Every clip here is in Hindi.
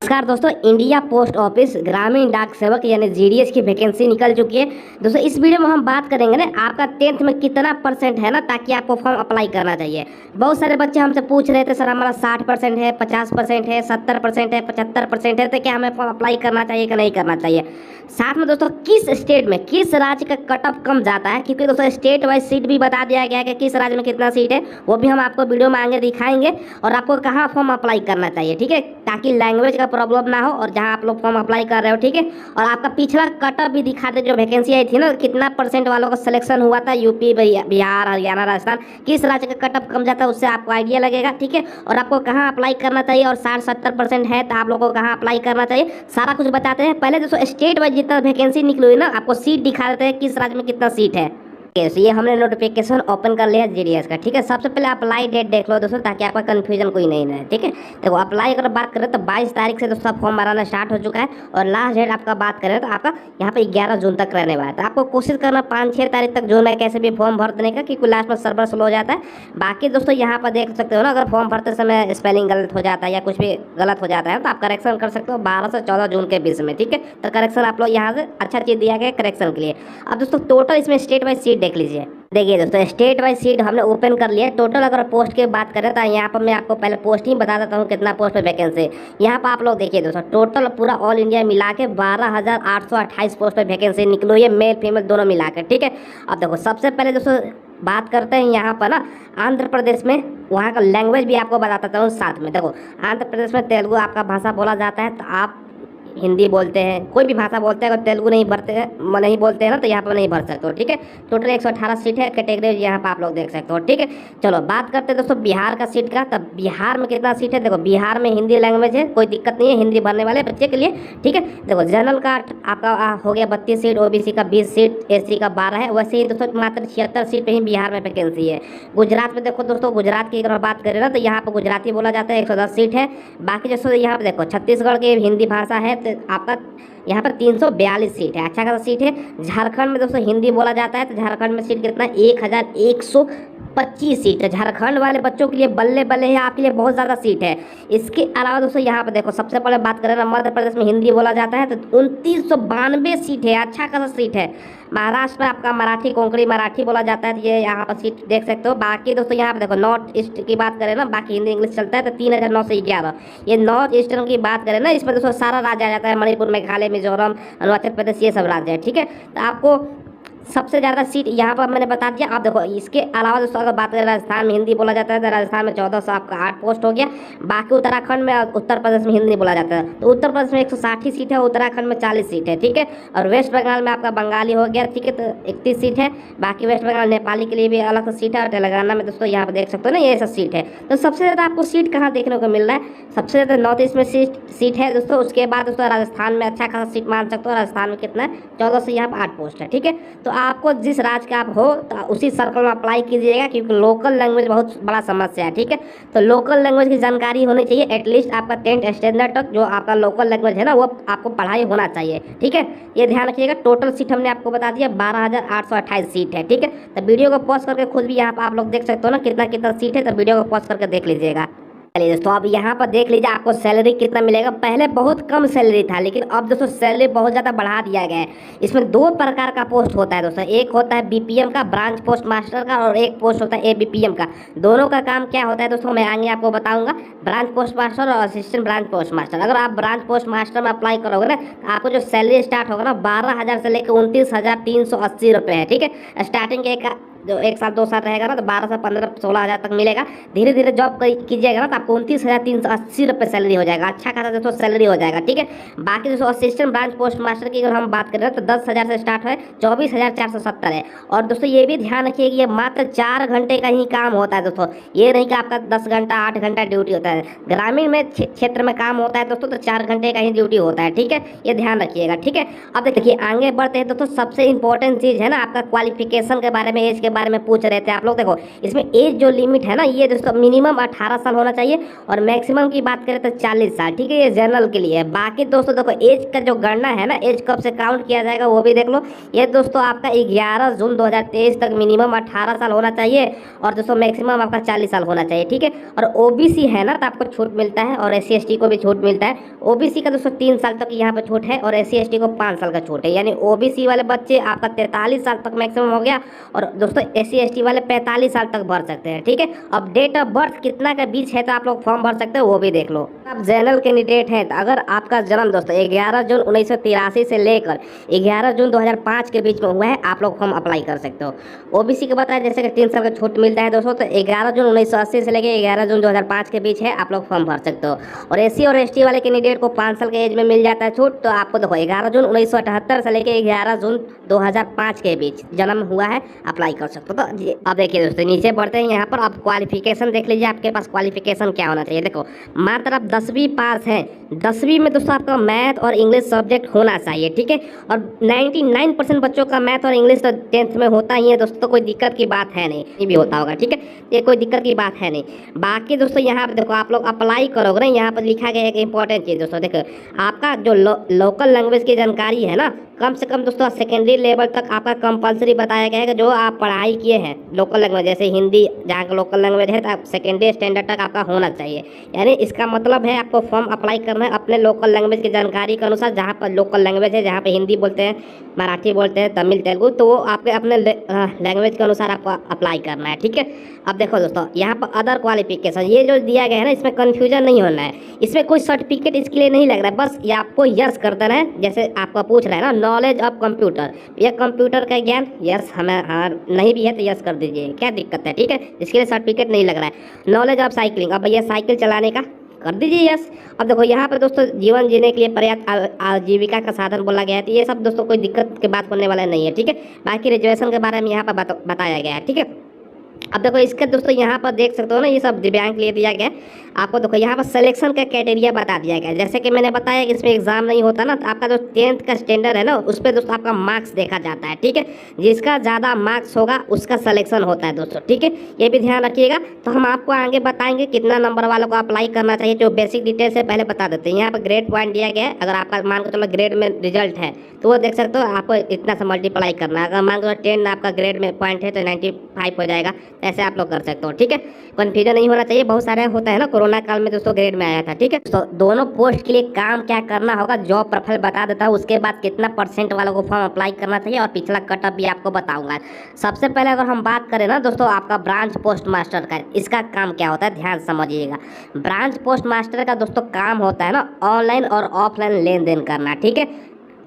नमस्कार दोस्तों, इंडिया पोस्ट ऑफिस ग्रामीण डाक सेवक यानी जीडीएस की वैकेंसी निकल चुकी है। दोस्तों इस वीडियो में हम बात करेंगे ना आपका 10th में कितना परसेंट है ना, ताकि आपको फॉर्म अप्लाई करना चाहिए। बहुत सारे बच्चे हमसे पूछ रहे थे सर हमारा 60% है, 50% है, 70% है, 75% है, तो क्या हमें फॉर्म अप्लाई करना चाहिए कि नहीं करना चाहिए। साथ में दोस्तों किस स्टेट में किस राज्य का कट ऑफ कम जाता है, क्योंकि दोस्तों स्टेट वाइज सीट भी बता दिया गया है कि किस राज्य में कितना सीट है, वो भी हम आपको वीडियो में आगे दिखाएंगे और आपको कहाँ फॉर्म अप्लाई करना चाहिए, ठीक है, ताकि लैंग्वेज का प्रॉब्लम ना हो और जहाँ आप लोग फॉर्म अप्लाई कर रहे हो, ठीक है। और आपका पिछला कट ऑफ भी दिखा दे, जो वैकेंसी आई थी ना, कितना परसेंट वालों का सिलेक्शन हुआ था, यूपी बिहार हरियाणा राजस्थान, किस राज्य का कट ऑफ कम जाता है, उससे आपको आइडिया लगेगा, ठीक है। और आपको कहाँ अप्लाई करना चाहिए और 60-70% है तो आप लोगों को कहाँ अप्लाई करना चाहिए, सारा कुछ बताते हैं। पहले दोस्तों स्टेट वाइज जितना वैकेंसी निकली हुई ना, आपको सीट दिखा देते हैं किस राज्य में कितना सीट है। तो ये हमने नोटिफिकेशन ओपन कर लिया जीडीएस का, ठीक है। सबसे पहले अप्लाई डेट देख लो दोस्तों, ताकि आपका कंफ्यूजन कोई नहीं रहे, ठीक है। देखो अप्लाई अगर बात करें तो 22 तारीख से दोस्तों फॉर्म भराना स्टार्ट हो चुका है और लास्ट डेट आपका बात करें तो आपका यहाँ पे 11 जून तक रहने वाला है। तो आपको कोशिश करना 5-6 तारीख तक जून में कैसे भी फॉर्म भर देने का, क्योंकि लास्ट में सर्वर स्लो हो जाता है। बाकी दोस्तों यहाँ पर देख सकते हो ना, अगर फॉर्म भरते समय स्पेलिंग गलत हो जाता है या कुछ भी गलत हो जाता है तो आप करेक्शन कर सकते हो 12 से 14 जून के बीच में, ठीक है। तो करेक्शन आप लोग यहाँ से अच्छा चीज़ दिया गया करेक्शन के लिए। अब दोस्तों टोटल इसमें स्टेट वाइज सीट देख लीजिए। देखिए दोस्तों स्टेट वाइज सीट हमने ओपन कर लिया है। टोटल अगर पोस्ट की बात करें तो यहाँ पर मैं आपको पहले पोस्ट ही बता देता हूँ कितना पोस्ट पे वैकेंसी। यहाँ पर आप लोग देखिए दोस्तों, टोटल पूरा ऑल इंडिया मिला के 12,828 पोस्ट पे वैकेंसी निकली हुई है, मेल फीमेल दोनों मिला के, ठीक है। अब देखो सबसे पहले दोस्तों बात करते हैं यहाँ पर ना आंध्र प्रदेश में, वहाँ का लैंग्वेज भी आपको बताता हूँ साथ में। देखो आंध्र प्रदेश में तेलुगु आपका भाषा बोला जाता है, तो आप हिंदी बोलते हैं, कोई भी भाषा बोलते हैं, अगर तेलुगु नहीं भरते हैं नहीं बोलते हैं ना, तो यहाँ पर नहीं भर सकते हो, ठीक है। टोटल 118 सीट है, कैटेगरी यहाँ पर आप लोग देख सकते हो, ठीक है। चलो बात करते हैं दोस्तों बिहार का सीट का। तब बिहार में कितना सीट है, देखो बिहार में हिंदी लैंग्वेज है, कोई दिक्कत नहीं है हिंदी भरने वाले बच्चे के लिए, ठीक है। देखो जनरल का आपका हो गया 32 सीट, ओबीसी का 20 सीट, एससी का 12 है। वैसे ही दोस्तों मात्र 76 सीट पे ही बिहार में वैकेंसी है। गुजरात में देखो दोस्तों, गुजरात की अगर बात करें ना तो यहाँ पर गुजराती बोला जाता है, 110 सीट है। बाकी दोस्तों यहाँ पर देखो छत्तीसगढ़ की हिंदी भाषा है, आपका यहाँ पर 342 सीट है, अच्छा खासा सीट है। झारखंड में दोस्तों हिंदी बोला जाता है, तो झारखंड में सीट कितना 1125 सीट है। झारखंड वाले बच्चों के लिए बल्ले बल्ले है, आपके लिए बहुत ज़्यादा सीट है। इसके अलावा दोस्तों यहाँ पर देखो सबसे पहले बात करें ना, मध्य प्रदेश में हिंदी बोला जाता है तो 2992 सीट है, अच्छा खासा सीट है। महाराष्ट्र में आपका मराठी कोंकणी मराठी बोला जाता है, तो ये यहाँ पर सीट देख सकते हो। बाकी दोस्तों यहाँ पर देखो नॉर्थ ईस्ट की बात करें ना, बाकी हिंदी इंग्लिश चलता है, तो 3911। ये नॉर्थ ईस्टर्न की बात करें ना, इसमें दोस्तों सारा राज्य आ जाता है, मणिपुर मेघालय मिजोरम अरुणाचल प्रदेश, ये सब राज्य है, ठीक है। तो आपको सबसे ज़्यादा सीट यहाँ पर मैंने बता दिया। आप देखो इसके अलावा दोस्तों अगर बात करें राजस्थान में हिंदी बोला जाता है, तो राजस्थान में 1400 आपका 8 पोस्ट हो गया। बाकी उत्तराखंड में और उत्तर प्रदेश में हिंदी बोला जाता है, तो उत्तर प्रदेश में 160 सीट है, उत्तराखंड में 40 सीट है, ठीक है। और वेस्ट बंगाल में आपका बंगाली हो गया, ठीक है, तो 31 सीट है। बाकी वेस्ट बंगाल नेपाली के लिए भी अलग से सीट है, और तेलंगाना में दोस्तों यहाँ पर देख सकते हो ना, ये सब सीट है। तो सबसे ज़्यादा आपको सीट कहाँ देखने को मिल रहा है, सबसे ज़्यादा नॉर्थ ईस्ट में सीट है दोस्तों। उसके बाद दोस्तों राजस्थान में अच्छा खासा सीट मान सकते हो, राजस्थान में कितना है 14 से यहाँ पर 8 पोस्ट है, ठीक है। तो आपको जिस राज्य का आप हो तो उसी सर्कल में अप्लाई कीजिएगा, क्योंकि लोकल लैंग्वेज बहुत बड़ा समस्या है, ठीक है। तो लोकल लैंग्वेज की जानकारी होनी चाहिए, एटलीस्ट आपका 10th स्टैंडर्ड तक जो आपका लोकल लैंग्वेज है ना, वो आपको पढ़ाई होना चाहिए, ठीक है। ये ध्यान रखिएगा। टोटल सीट हमने आपको बता दिया 12,828 सीट है, ठीक है। तो वीडियो को पॉज करके खुद भी यहाँ पर आप लोग देख सकते हो ना कितना कितना सीट है, तो वीडियो को पॉज करके देख लीजिएगा। चलिए दोस्तों अब यहाँ पर देख लीजिए आपको सैलरी कितना मिलेगा। पहले बहुत कम सैलरी था, लेकिन अब दोस्तों सैलरी बहुत ज़्यादा बढ़ा दिया गया है। इसमें 2 प्रकार का पोस्ट होता है दोस्तों, एक होता है बीपीएम का, ब्रांच पोस्ट मास्टर का, और एक पोस्ट होता है एबीपीएम का। दोनों का काम क्या होता है दोस्तों मैं आगे आपको बताऊंगा। ब्रांच पोस्ट मास्टर और असिस्टेंट ब्रांच पोस्ट मास्टर, अगर आप ब्रांच पोस्ट मास्टर में अप्लाई करोगे ना, तो आपको जो सैलरी स्टार्ट होगा ना 12,000 से लेकर 29,380 रुपये है, ठीक है। स्टार्टिंग के जो 1 साल 2 साल रहेगा ना, तो 12 से 15-16 हज़ार तक मिलेगा। धीरे धीरे जॉब कीजिएगा ना, तो आपको 29,380 रुपये सैलरी हो जाएगा, अच्छा खासा दोस्तों सैलरी हो जाएगा, ठीक है। बाकी दोस्तों असिस्टेंट ब्रांच पोस्ट मास्टर की अगर हम बात करें तो 10,000 से स्टार्ट है, 24,470 है। और दोस्तों ये भी ध्यान रखिए कि ये मात्र 4 घंटे का ही काम होता है दोस्तों, ये नहीं कि आपका 10 घंटा 8 घंटा ड्यूटी होता है। ग्रामीण में क्षेत्र में काम होता है दोस्तों, तो 4 घंटे का ही ड्यूटी होता है, ठीक है। ये ध्यान रखिएगा, ठीक है। अब देखिए आगे बढ़ते हैं दोस्तों, सबसे इंपॉर्टेंट चीज़ है ना आपका क्वालिफिकेशन के बारे में, एज के बारे में पूछ रहे थे आप लोग। देखो इसमें एज जो लिमिट है ना, ये दोस्तों मिनिमम 18 साल होना चाहिए और मैक्सिमम की बात करें तो 40 साल, ठीक है। ये जनरल के लिए है। बाकी दोस्तों देखो एज का जो गणना है ना, एज कब से काउंट किया जाएगा वो भी देख लो। ये दोस्तों आपका 11 जून 2023 तक मिनिमम 18 साल होना चाहिए और दोस्तों मैक्सिमम आपका 40 साल होना चाहिए, ठीक है। और ओबीसी है ना तो आपको छूट मिलता है और एससी एसटी को भी छूट मिलता है। ओबीसी का दोस्तों 3 साल तक यहाँ पर छूट है और एससी एसटी को 5 साल का छूट है। यानी ओबीसी वाले बच्चे आपका 43 साल तक मैक्सिमम हो गया और दोस्तों एससी एसटी वाले 45 साल तक भर सकते हैं, ठीक है। अब डेट ऑफ बर्थ कितना का बीच है तो आप लोग फॉर्म भर सकते हो, वो भी देख लो। आप जनरल कैंडिडेट हैं तो अगर आपका जन्म दोस्तों 11 जून 1983 से लेकर 11 जून 2005 के बीच में हुआ है, आप लोग फॉर्म अप्लाई कर सकते हो। ओबीसी का बताया जैसे कि 3 साल का छूट मिलता है दोस्तों, तो 11 जून 1980 से लेकर 11 जून 2005 के बीच है, आप लोग फॉर्म भर सकते हो। और एससी और एसटी वाले कैंडिडेट को 5 साल के एज में मिल जाता है छूट, तो आपको देखो 11 जून 1978 से लेकर 11 जून 2005 के बीच जन्म हुआ है, अप्लाई कर सकते हो। तो अब देखिए दोस्तों नीचे बढ़ते हैं, यहाँ पर आप क्वालिफिकेशन देख लीजिए, आपके पास क्वालिफिकेशन क्या होना चाहिए। देखो मात्र आप 10वीं पास हैं, 10वीं में दोस्तों आपका मैथ और इंग्लिश सब्जेक्ट होना चाहिए, ठीक है। और 99% बच्चों का मैथ और इंग्लिश तो 10th में होता ही है दोस्तों, तो कोई दिक्कत की बात है नहीं, ये भी होता होगा, ठीक है। ये कोई दिक्कत की बात है नहीं। बाकी दोस्तों यहाँ पर देखो आप लोग अप्लाई करोगे ना, यहाँ पर लिखा गया है एक इंपॉर्टेंट चीज़ दोस्तों, देखो आपका जो लोकल लैंग्वेज की जानकारी है ना, कम से कम दोस्तों सेकेंडरी लेवल तक आपका कंपलसरी बताया गया है कि जो आप पढ़ाई किए हैं लोकल लैंग्वेज, जैसे हिंदी जहाँ का लोकल लैंग्वेज है तो आप सेकेंडरी स्टैंडर्ड तक आपका होना चाहिए। यानी इसका मतलब है आपको फॉर्म अप्लाई करना है अपने लोकल लैंग्वेज की जानकारी के अनुसार, जहाँ पर लोकल लैंग्वेज है, जहाँ पर हिंदी बोलते हैं, मराठी बोलते हैं, तमिल तेलुगु, तो वो आपके अपने लैंग्वेज के अनुसार आपको अप्लाई करना है, ठीक है। अब देखो दोस्तों यहाँ पर अदर क्वालिफिकेशन ये जो दिया गया है ना, इसमें कन्फ्यूजन नहीं होना है, इसमें कोई सर्टिफिकेट इसके लिए नहीं लग रहा है, बस ये आपको यस कर देना है। जैसे आपको पूछ रहा है ना नॉलेज ऑफ कंप्यूटर, या कंप्यूटर का ज्ञान, यस हमें नहीं भी है तो यस कर दीजिए, क्या दिक्कत है, ठीक है। इसके लिए सर्टिफिकेट नहीं लग रहा है। नॉलेज ऑफ साइकिलिंग, अब भैया साइकिल चलाने का कर दीजिए यस। अब देखो यहाँ पर दोस्तों जीवन जीने के लिए पर्याप्त आजीविका का साधन बोला गया है, तो ये सब दोस्तों कोई दिक्कत की बात होने वाला नहीं है, ठीक है। बाकी रिजर्वेशन के बारे में यहाँ पर बताया गया है, ठीक है। अब देखो इसके दोस्तों यहाँ पर देख सकते हो ना, ये सब दिव्यांग के लिए दिया गया है। आपको देखो यहाँ पर सिलेक्शन का क्राइटेरिया बता दिया गया है। जैसे कि मैंने बताया कि इसमें एग्जाम नहीं होता ना, तो आपका जो 10th का स्टैंडर्ड है ना, उस पर दोस्तों आपका मार्क्स देखा जाता है, ठीक है। जिसका ज़्यादा मार्क्स होगा उसका सिलेक्शन होता है दोस्तों, ठीक है। ये भी ध्यान रखिएगा। तो हम आपको आगे बताएंगे कितना नंबर वालों को अप्लाई करना चाहिए, जो बेसिक डिटेल से पहले बता देते हैं। यहाँ पर ग्रेड पॉइंट दिया गया है, अगर आपका मान के चलो ग्रेड में रिजल्ट है तो वो देख सकते हो, आपको इतना से मल्टीप्लाई करना है। अगर मान के 10 आपका ग्रेड में पॉइंट है तो 95 हो जाएगा, ऐसे आप लोग कर सकते हो, ठीक है। कन्फ्यूजन नहीं होना चाहिए, बहुत सारे होता है ना, कोरोना काल में दोस्तों ग्रेड में आया था, ठीक है। तो दोनों पोस्ट के लिए काम क्या करना होगा, जॉब प्रोफाइल बता देता हूँ, उसके बाद कितना % वालों को फॉर्म अप्लाई करना चाहिए और पिछला कट ऑफ भी आपको बताऊंगा। सबसे पहले अगर हम बात करें ना दोस्तों आपका ब्रांच पोस्ट मास्टर का, इसका काम क्या होता है ध्यान समझिएगा। ब्रांच पोस्ट मास्टर का दोस्तों काम होता है ना ऑनलाइन और ऑफलाइन लेन देन करना, ठीक है।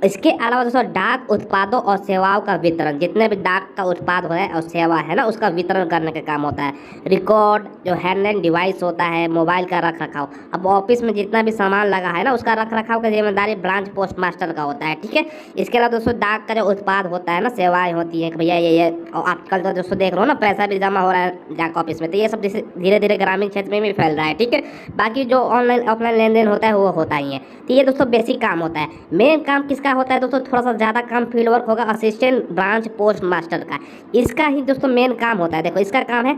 इसके अलावा दोस्तों डाक उत्पादों और सेवाओं का वितरण, जितने भी डाक का उत्पाद है और सेवा है ना, उसका वितरण करने का काम होता है। रिकॉर्ड जो हैंडलाइन डिवाइस होता है, मोबाइल का रख रखाव, अब ऑफिस में जितना भी सामान लगा है ना, उसका रख रखाव की जिम्मेदारी ब्रांच पोस्ट मास्टर का होता है, ठीक है। इसके अलावा दोस्तों डाक का जो उत्पाद होता है ना, सेवाएं होती है कि भैया ये आजकल तो दोस्तों देख रहे हो ना, पैसा भी जमा हो रहा है डाक ऑफिस में, तो ये सब धीरे धीरे ग्रामीण क्षेत्र में भी फैल रहा है, ठीक है। बाकी जो ऑनलाइन ऑफलाइन लेन देन होता है वो होता ही है। तो ये दोस्तों बेसिक काम होता है। मेन काम किसका होता है दोस्तों, थोड़ा सा ज़्यादा काम फील्ड वर्क होगा असिस्टेंट ब्रांच पोस्ट मास्टर का, इसका ही दोस्तों मेन काम होता है। देखो इसका काम है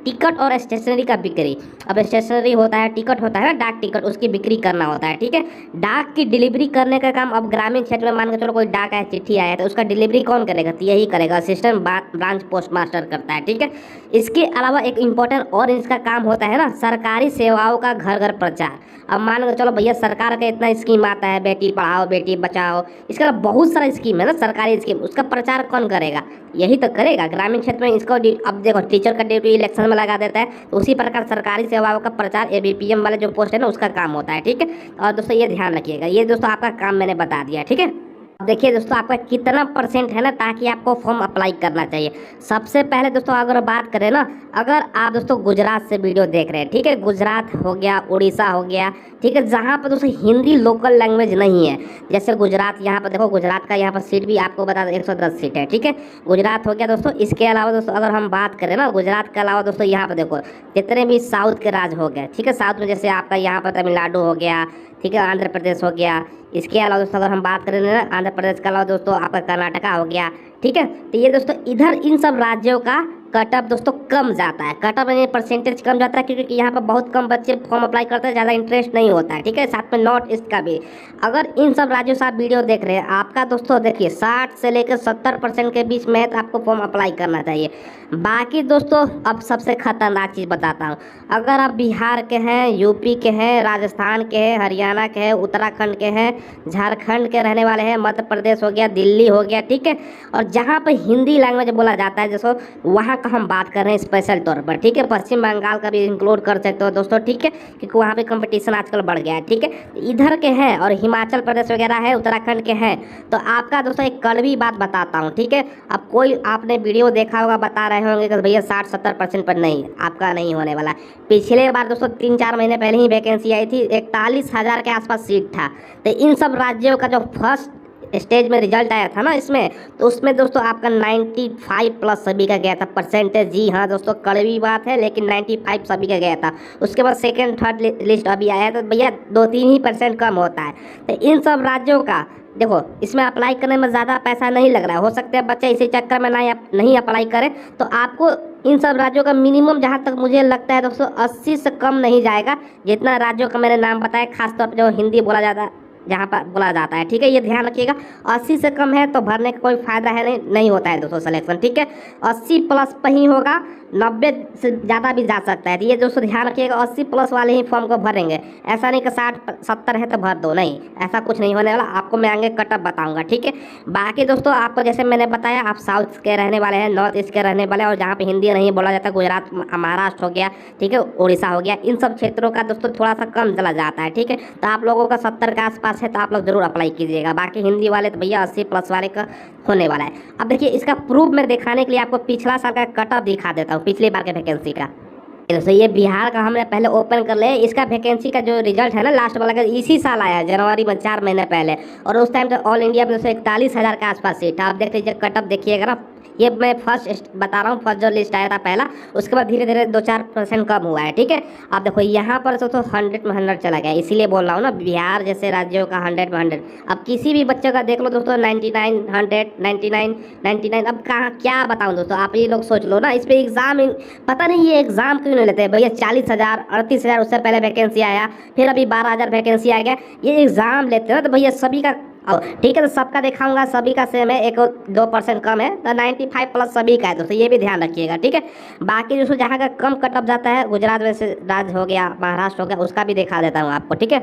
टिकट और स्टेशनरी का बिक्री। अब स्टेशनरी होता है, टिकट होता है ना, डाक टिकट, उसकी बिक्री करना होता है, ठीक है। डाक की डिलीवरी करने का काम, अब ग्रामीण क्षेत्र में मान के चलो कोई डाक आया, चिट्ठी आया, तो उसका डिलीवरी कौन करेगा, तो यही करेगा, असिस्टेंट ब्रांच पोस्ट मास्टर करता है, ठीक है। इसके अलावा एक इम्पोर्टेंट और इसका काम होता है ना सरकारी सेवाओं का घर घर प्रचार। अब मान के चलो भैया सरकार का इतना स्कीम आता है, बेटी पढ़ाओ बेटी बचाओ, इसके अलावा बहुत सारा स्कीम है ना सरकारी स्कीम, उसका प्रचार कौन करेगा, यही तो करेगा ग्रामीण क्षेत्र में। इसको अब देखो टीचर का ड्यूटी इलेक्शन में लगा देता है, तो उसी प्रकार सरकारी सेवाओं का प्रचार ABPM वाले जो पोस्ट है ना, उसका काम होता है, ठीक है। और दोस्तों ये ध्यान रखिएगा, ये दोस्तों आपका काम मैंने बता दिया, ठीक है। अब देखिए दोस्तों आपका कितना % है ना, ताकि आपको फॉर्म अप्लाई करना चाहिए। सबसे पहले दोस्तों अगर बात करें ना, अगर आप दोस्तों गुजरात से वीडियो देख रहे हैं, ठीक है, गुजरात हो गया, उड़ीसा हो गया, ठीक है, जहाँ पर दोस्तों हिंदी लोकल लैंग्वेज नहीं है, जैसे गुजरात, यहाँ पर देखो गुजरात का यहाँ पर सीट भी आपको बता दें 110 सीट है, ठीक है, गुजरात हो गया दोस्तों। इसके अलावा दोस्तों अगर हम बात करें ना गुजरात के अलावा दोस्तों यहाँ पर देखो जितने भी साउथ के राज्य हो गए, ठीक है, साउथ में जैसे आपका यहाँ पर तमिलनाडु हो गया, ठीक है, आंध्र प्रदेश हो गया। इसके अलावा दोस्तों अगर हम बात करें ना आंध्र प्रदेश के अलावा दोस्तों आपका कर्नाटका हो गया, ठीक है। तो ये दोस्तों इधर इन सब राज्यों का कट ऑफ दोस्तों कम जाता है, कट ऑफ यानी परसेंटेज कम जाता है, क्योंकि यहाँ पर बहुत कम बच्चे फॉर्म अप्लाई करते हैं, ज़्यादा इंटरेस्ट नहीं होता है, ठीक है। साथ में नॉर्थ ईस्ट का भी, अगर इन सब राज्यों से आप वीडियो देख रहे हैं, आपका दोस्तों देखिए 60 से लेकर 70% के बीच में तो आपको फॉर्म अप्लाई करना चाहिए। बाकी दोस्तों अब सबसे खतरनाक चीज़ बताता हूँ, अगर आप बिहार के हैं, यूपी के हैं, राजस्थान के हैं, हरियाणा के हैं, उत्तराखंड के हैं, झारखंड के रहने वाले हैं, मध्य प्रदेश हो गया, दिल्ली हो गया, ठीक है, और जहाँ पर हिंदी लैंग्वेज बोला जाता है जैसे वहाँ का हम बात कर रहे हैं स्पेशल तौर पर, ठीक है। पश्चिम बंगाल का भी इंक्लूड कर सकते हो दोस्तों, ठीक है, क्योंकि वहाँ पे कंपटीशन आजकल बढ़ गया है, ठीक है। इधर के हैं और हिमाचल प्रदेश वगैरह है, उत्तराखंड के हैं, तो आपका दोस्तों एक कड़वी बात बताता हूँ, ठीक है। अब कोई आपने वीडियो देखा होगा, बता रहे होंगे कि भैया 60-70% पर नहीं, आपका नहीं होने वाला। पिछले बार दोस्तों 3-4 महीने पहले ही वैकेंसी आई थी, 41,000 के आसपास सीट था। तो इन सब राज्यों का जो फर्स्ट स्टेज में रिजल्ट आया था ना इसमें, तो उसमें दोस्तों आपका 95 प्लस सभी का गया था परसेंटेज। जी हाँ दोस्तों, कड़वी बात है, लेकिन 95 सभी का गया था। उसके बाद सेकंड थर्ड लिस्ट अभी आया तो भैया 2-3 ही % कम होता है। तो इन सब राज्यों का देखो, इसमें अप्लाई करने में ज़्यादा पैसा नहीं लग रहा है, हो सकता है बच्चे इसी चक्कर में नहीं अप्लाई करें। तो आपको इन सब राज्यों का मिनिमम, जहाँ तक मुझे लगता है दोस्तों, 80 से कम नहीं जाएगा, जितना राज्यों का मैंने नाम बताया, खासतौर पर जो हिंदी बोला जाता है, जहाँ पर बोला जाता है, ठीक है, ये ध्यान रखिएगा। 80 से कम है तो भरने का कोई फायदा है नहीं होता है दोस्तों सिलेक्शन, ठीक है। 80 प्लस पर ही होगा, 90 से ज़्यादा भी जा सकता है। ये दोस्तों ध्यान रखिएगा, 80 प्लस वाले ही फॉर्म को भरेंगे, ऐसा नहीं कि 60-70 है तो भर दो, नहीं, ऐसा कुछ नहीं होने वाला। आपको मैं आगे कटअप बताऊंगा, ठीक है। बाकी दोस्तों आपको जैसे मैंने बताया, आप साउथ के रहने वाले हैं, नॉर्थ ईस्ट के रहने वाले हैं, और जहाँ पे हिंदी नहीं बोला जाता, गुजरात, महाराष्ट्र हो गया, ठीक है, उड़ीसा हो गया, इन सब क्षेत्रों का दोस्तों थोड़ा सा कम चला जाता है, ठीक है। तो आप लोगों का 70 के आसपास है तो आप लोग जरूर अप्लाई कीजिएगा। बाकी हिंदी वाले तो भैया 80 प्लस वाले का होने वाला है। अब देखिए, इसका प्रूफ में दिखाने के लिए आपको पिछला साल का कटअप दिखा देता हूँ, पिछली बार के वैकेंसी का। दोस्तों ये बिहार का हमने पहले ओपन कर ले, इसका वैकेंसी का जो रिजल्ट है ना लास्ट वाला का, इसी साल आया जनवरी में, 4 महीने पहले, और उस टाइम तो ऑल इंडिया में 41,000 के आसपास सीट था। आप देख लीजिए, कटअप देखिएगा ना, ये मैं फर्स्ट बता रहा हूँ, फर्स्ट जो लिस्ट आया था पहला, उसके बाद धीरे धीरे 2-4% कम हुआ है, ठीक है। आप देखो यहाँ पर तो 100 में 100 चला गया, इसीलिए बोल रहा हूँ ना, बिहार जैसे राज्यों का 100 में 100। अब किसी भी बच्चे का देख लो दोस्तों, 99, 100, 99। अब कहाँ क्या बताऊँ दोस्तों, आप ये लोग सोच लो ना, इस पर एग्जाम, पता नहीं ये एग्जाम क्यों नहीं लेते भैया। 40,000, 38,000 उससे पहले वैकेंसी आया, फिर अभी 12,000 वैकेंसी आ गया, ये एग्जाम लेते हैं तो भैया सभी का, ठीक है, तो सबका दिखाऊंगा, सभी का सेम है, 1-2% कम है, तो 95 प्लस सभी का है दोस्तों, ये भी ध्यान रखिएगा, ठीक है। बाकी दोस्तों जहाँ का कम कटअप जाता है, गुजरात वैसे राज्य हो गया, महाराष्ट्र हो गया, उसका भी दिखा देता हूँ आपको, ठीक है।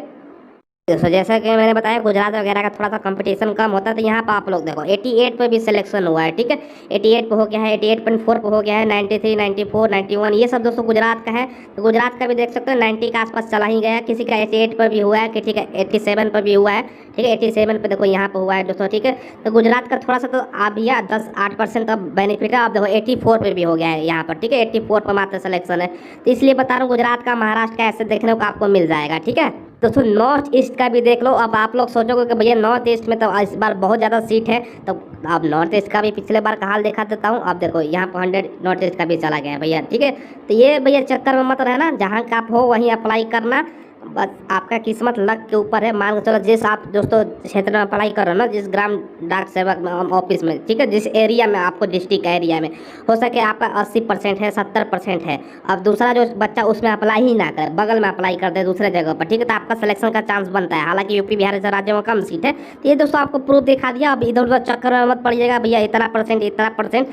दोस्तों जैसा कि मैंने बताया, गुजरात वगैरह का थोड़ा सा कंपटीशन कम होता है, तो यहाँ पर आप लोग देखो 88 पे भी सिलेक्शन हुआ है, ठीक है, 88 पे हो गया है, 88.4 पे हो गया है, 93, 94, 91, ये सब दोस्तों गुजरात का है। तो गुजरात का भी देख सकते हो 90 के आसपास चला ही गया, किसी का 88 पर भी हुआ है, कि ठीक है 87 पर भी हुआ है, ठीक है, 87 पे देखो यहाँ पर हुआ है दोस्तों, ठीक है। तो गुजरात का थोड़ा सा तो आप भैया 10-8% का बेनिफिट है। आप देखो 84 पे भी हो गया है यहाँ पर, ठीक है, 84 पर मात्र सिलेक्शन है। तो इसलिए बता रहा हूँ, गुजरात का, महाराष्ट्र का ऐसे देखने को आपको मिल जाएगा, ठीक है। दोस्तों नॉर्थ ईस्ट का भी देख लो। अब आप लोग सोचोगे कि भैया नॉर्थ ईस्ट में तो इस बार बहुत ज़्यादा सीट है, तो अब नॉर्थ ईस्ट का भी पिछले बार का हाल दिखा देता हूँ। अब देखो यहाँ पर 100 नॉर्थ ईस्ट का भी चला गया भैया, ठीक है। तो ये भैया चक्कर में मत रहना, जहाँ का आप हो वहीं अप्लाई करना, बस आपका किस्मत लक के ऊपर है। मान के चलो, जिस आप दोस्तों क्षेत्र में अप्लाई कर रहे हो ना, जिस ग्राम डाक सेवक ऑफिस में, ठीक है, जिस एरिया में आपको, डिस्ट्रिक्ट एरिया में हो सके आपका 80% है, 70% है। अब दूसरा जो बच्चा उसमें अप्लाई ही ना करे, बगल में अप्लाई कर दे दूसरे जगह पर, ठीक है, तो आपका सिलेक्शन का चांस बनता है। हालांकि यूपी बिहार जैसे राज्यों में कम सीट है। तो ये दोस्तों आपको प्रूफ दिखा दिया। अब इधर उधर चक्कर में मत पड़िएगा भैया, इतना परसेंट,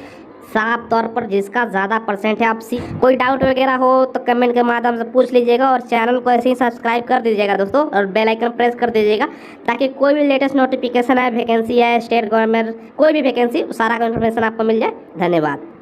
साफ तौर पर जिसका ज़्यादा परसेंट है। आप कोई डाउट वगैरह हो तो कमेंट के माध्यम से पूछ लीजिएगा, और चैनल को ऐसे ही सब्सक्राइब कर दीजिएगा दोस्तों, और बेल आइकन प्रेस कर दीजिएगा, ताकि कोई भी लेटेस्ट नोटिफिकेशन आए, वैकेंसी है, स्टेट गवर्नमेंट कोई भी वैकेंसी, सारा का इन्फॉर्मेशन आपको मिल जाए। धन्यवाद।